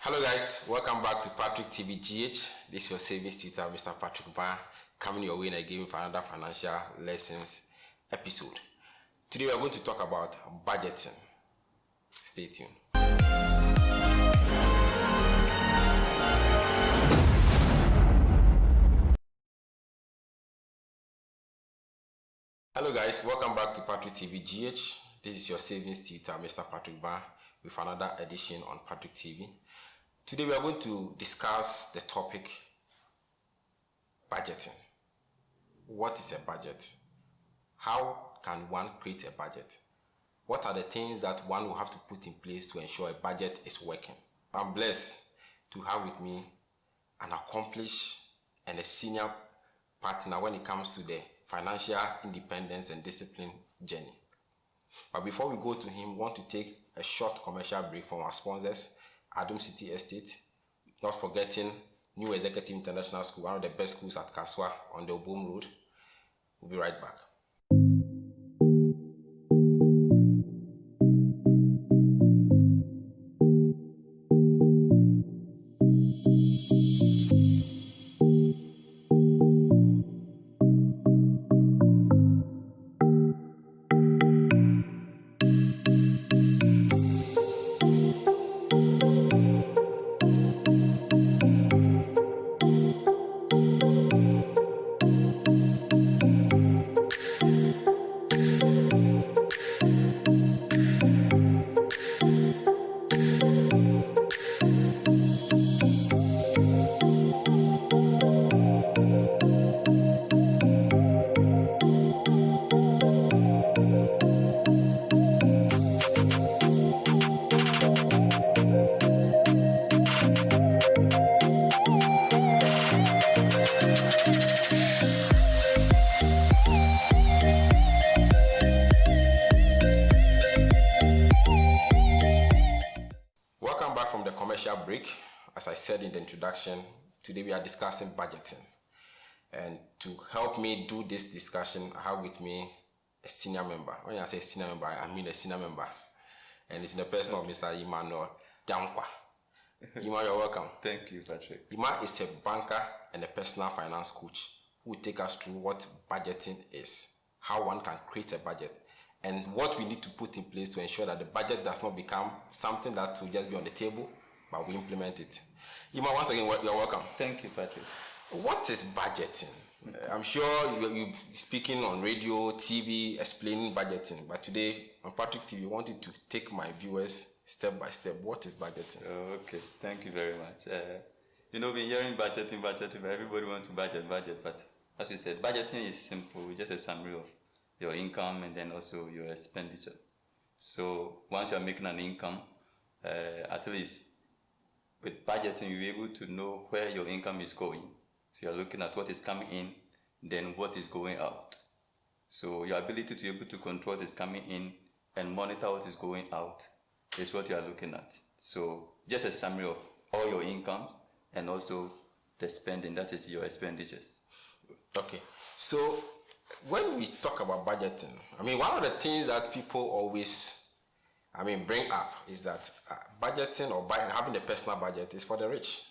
Hello guys, welcome back to Patrick TV GH. This is your savings tutor, Mr. Patrick Bar, coming your way again for another financial lessons episode. Today we are going to talk about budgeting. Stay tuned. Hello guys, welcome back to Patrick TV GH. This is your savings tutor, Mr. Patrick Bar, with another edition on Patrick TV. Today we are going to discuss the topic budgeting. What is a budget? How can one create a budget? What are the things that one will have to put in place to ensure a budget is working? I'm blessed to have with me an accomplished and a senior partner when it comes to the financial independence and discipline journey. But before we go to him, we want to take a short commercial break from our sponsors, Adum City Estate, not forgetting New Executive International School, one of the best schools at Kaswa on the Obom Road. We'll be right back. Break. As I said in the introduction, today we are discussing budgeting, and to help me do this discussion I have with me a senior member. When I say senior member, I mean a senior member, and it's in the person of Mr. Emmanuel Dankwa. Emmanuel, you're welcome. Thank you, Patrick. Emmanuel is a banker and a personal finance coach who will take us through what budgeting is, how one can create a budget, and what we need to put in place to ensure that the budget does not become something that will just be on the table, but we implement it. Ima, once again, you're welcome. Thank you, Patrick. What is budgeting? I'm sure you're speaking on radio, TV, explaining budgeting, but today on Patrick TV, I wanted to take my viewers step by step. What is budgeting? Oh, okay, thank you very much. Been hearing budgeting, everybody wants to budget, but as you said, budgeting is simple, just a summary of your income and then also your expenditure. So once you're making an income, at least with budgeting, you're able to know where your income is going. So you're looking at what is coming in, then what is going out. So your ability to be able to control what is coming in and monitor what is going out is what you are looking at. So just a summary of all your incomes and also the spending, that is your expenditures. Okay. So when we talk about budgeting, one of the things that people always bring up is that budgeting or having a personal budget is for the rich.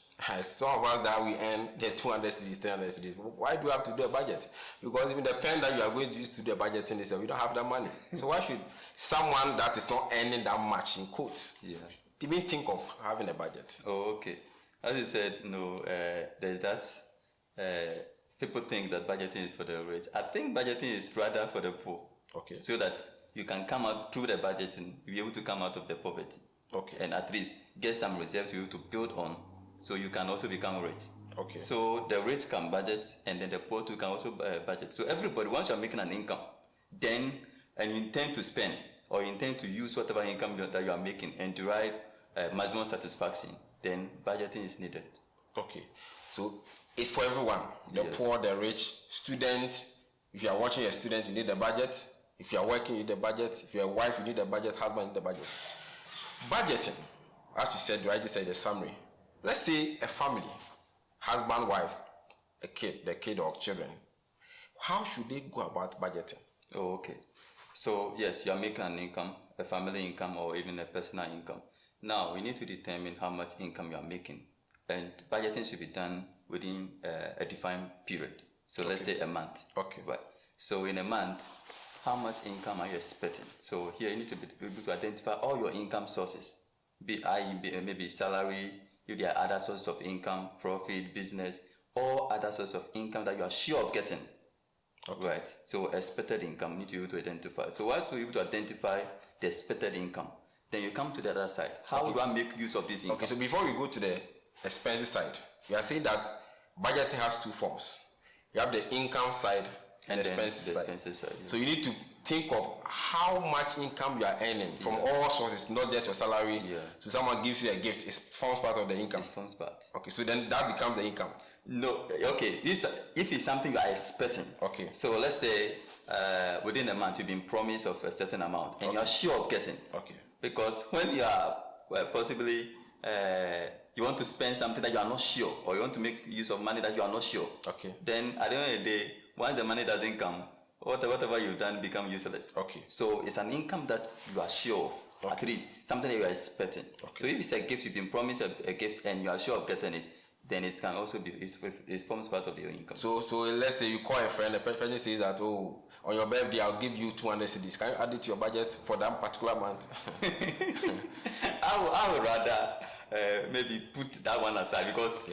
Some of us that we earn the 200 cedis, 300 cedis, why do you have to do a budget? Because even the pen that you are going to use to do a budgeting is we don't have that money. So why should someone that is not earning that much, in quotes, even think of having a budget? Oh, okay. As you said, there's that, people think that budgeting is for the rich. I think budgeting is rather for the poor. Okay. So that you can come out through the budgeting, be able to come out of the poverty. Okay. And at least get some reserve to you to build on, so you can also become rich. Okay. So the rich can budget, and then the poor too can also budget. So everybody, once you're making an income, then and you intend to spend or you intend to use whatever income that you are making and derive maximum satisfaction, then budgeting is needed. Okay. So it's for everyone. The poor, the rich, student. If you are watching a student, you need a budget. If you are working, you need a budget. If you're a wife, you need a budget. Husband, you need a budget. Budgeting, as you said, I just said the summary. Let's say a family, husband, wife, the kid or children. How should they go about budgeting? Oh, okay. So yes, you are making an income, a family income or even a personal income. Now we need to determine how much income you are making, and budgeting should be done within a defined period. So let's say a month. Okay. Right. So in a month, how much income are you expecting? So here you need to be able to identify all your income sources, maybe salary, if there are other sources of income, profit, business, or other sources of income that you are sure of getting. Okay. Right. So expected income, you need to be able to identify. So once you're able to identify the expected income, then you come to the other side. How do I make use of this income? Okay, so before we go to the expenses side, we are saying that budgeting has two forms. You have the income side and the expenses side. Yeah. So you need to think of how much income you are earning from all sources, not just your salary. Yeah. So someone gives you a gift, it forms part of the income. It forms part. Okay, so then that becomes the income. No, okay. If it's something you are expecting, okay. So let's say within a month you've been promised of a certain amount and you are sure of getting. Okay. Because when you are possibly you want to spend something that you are not sure, or you want to make use of money that you are not sure. Okay. Then at the end of the day, once the money doesn't come, whatever you've done becomes useless. Okay. So it's an income that you are sure of, at least something that you are expecting. Okay. So if it's a gift, you've been promised a gift and you are sure of getting it, then it can also be, it forms part of your income. So let's say you call a friend, the person says that, oh, on your birthday, I'll give you 200 cedis. Can you add it to your budget for that particular month? I would rather maybe put that one aside, because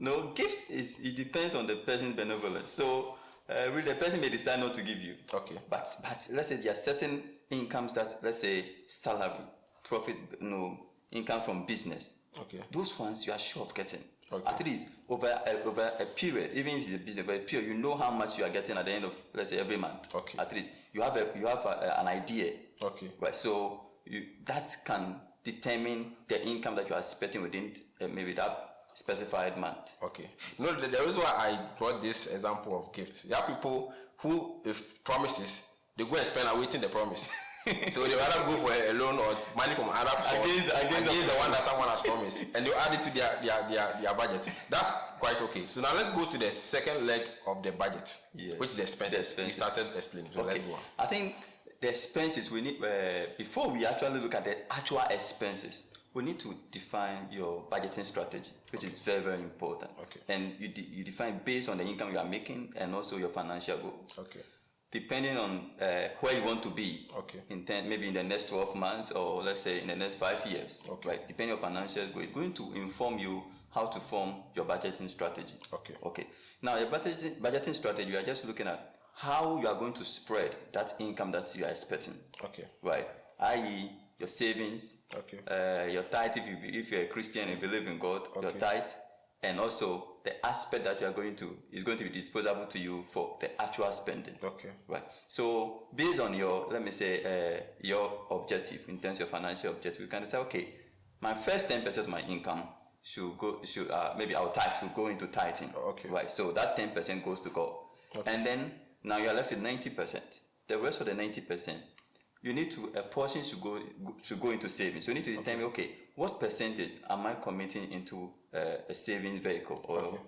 no, gift it depends on the person's benevolence. So really the person may decide not to give you. Okay. But let's say there are certain incomes that, let's say salary, profit, income from business. Okay. Those ones you are sure of getting. Okay. At least over a period, even if it's a business, over a period, you know how much you are getting at the end of, let's say, every month. Okay. At least you have an idea. Okay. Right. So that can determine the income that you are expecting within maybe that specified month. Okay. No, the reason why I brought this example of gifts, there are people who, if promises, they go and spend awaiting the promise. So they rather go for a loan or money from other source against the one that someone has promised, and they add it to their budget. That's quite okay. So now let's go to the second leg of the budget, which is the expenses. We started explaining. So let's go on. I think the expenses we need before we actually look at the actual expenses, we need to define your budgeting strategy, which is very, very important. Okay. And you define based on the income you are making and also your financial goals. Okay. Depending on where you want to be, maybe in the next 12 months, or let's say in the next 5 years, right? Depending on financial goals, it's going to inform you how to form your budgeting strategy. Okay. Now, the budgeting strategy, you are just looking at how you are going to spread that income that you are expecting. Okay. Right. I.e., your savings, your tithe, if you're a Christian and you believe in God, your tithe, and also the aspect that you are going to is going to be disposable to you for the actual spending. Okay. Right. So based on your, let me say, your objective in terms of financial objective, you can say, okay, my first 10% of my income maybe our tithe will go into tithing. Okay. Right. So that 10% goes to God. Okay. And then now you are left with 90%. The rest of the 90%, you need to, a portion should go into savings. So you need to determine, okay, what percentage am I committing into a saving vehicle?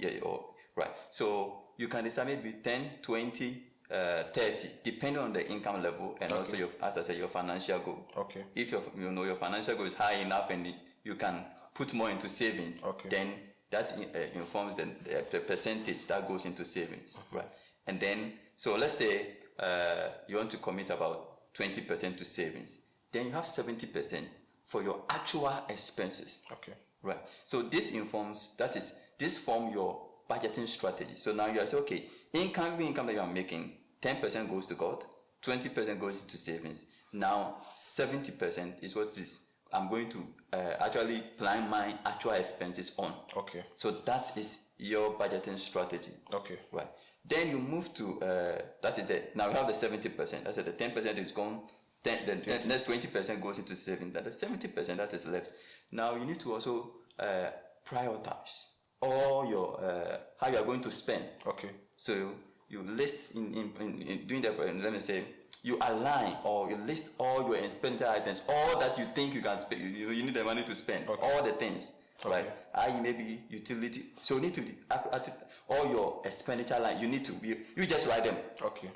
Right. So you can decide maybe 10, 20, 30, depending on the income level and also your, as I said, your financial goal. Okay. If your financial goal is high enough and you can put more into savings, then that informs the percentage that goes into savings. Right. And then, so let's say you want to commit about 20% to savings, then you have 70% for your actual expenses. Okay. Right. So this form your budgeting strategy. So now you say, okay, income that you are making, 10% goes to God, 20% goes into savings. Now 70% is what I'm going to actually plan my actual expenses on. Okay. So that is your budgeting strategy. Okay. Right. Then you move to now we have the 70%. I said the 10% is gone. The next 20% goes into savings. That the 70% that is left. Now you need to also prioritize all your how you are going to spend. Okay. So you list in doing that. Let me say you align or you list all your expenditure items, all that you think you can spend. You need the money to spend. All the things. Right, maybe utility. So you need to all your expenditure line. You need to you just write them. Okay.